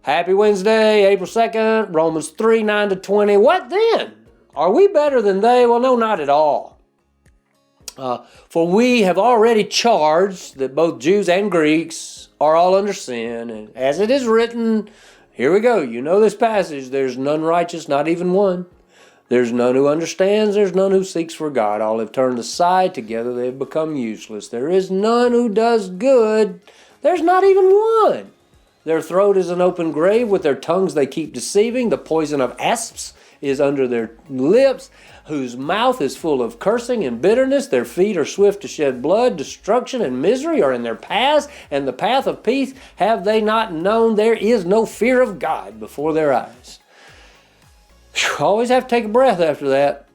Happy Wednesday, April 2nd, Romans 3, 9-20. What then? Are we better than they? Well, no, not at all. For we have already charged that both Jews and Greeks are all under sin. And as it is written, here we go. You know this passage. There's none righteous, not even one. There's none who understands. There's none who seeks for God. All have turned aside. Together they have become useless. There is none who does good. There's not even one. Their throat is an open grave. With their tongues they keep deceiving. The poison of asps is under their lips, whose mouth is full of cursing and bitterness. Their feet are swift to shed blood. Destruction and misery are in their paths, and the path of peace have they not known. There is no fear of God before their eyes. Always have to take a breath after that.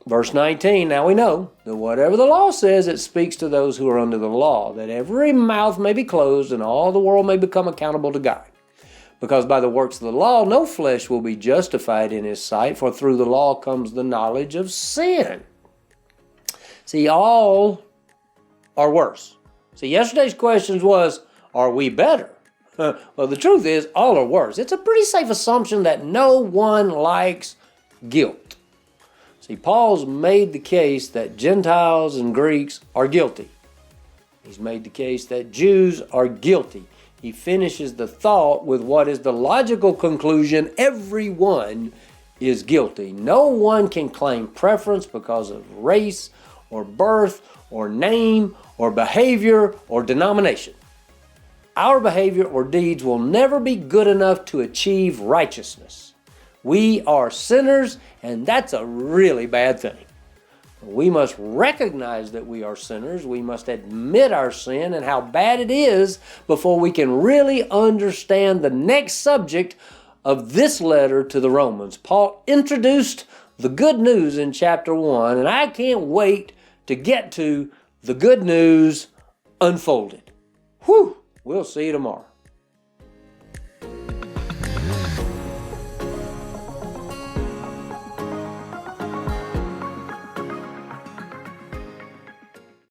Verse 19, now we know that whatever the law says, it speaks to those who are under the law, that every mouth may be closed and all the world may become accountable to God. Because by the works of the law, no flesh will be justified in his sight, for through the law comes the knowledge of sin. See, all are worse. See, yesterday's questions was, are we better? Well, the truth is, all are worse. It's a pretty safe assumption that no one likes guilt. See, Paul's made the case that Gentiles and Greeks are guilty. He's made the case that Jews are guilty. He finishes the thought with what is the logical conclusion: everyone is guilty. No one can claim preference because of race or birth or name or behavior or denomination. Our behavior or deeds will never be good enough to achieve righteousness. We are sinners, and that's a really bad thing. We must recognize that we are sinners. We must admit our sin and how bad it is before we can really understand the next subject of this letter to the Romans. Paul introduced the good news in chapter 1, and I can't wait to get to the good news unfolded. Whew! We'll see you tomorrow.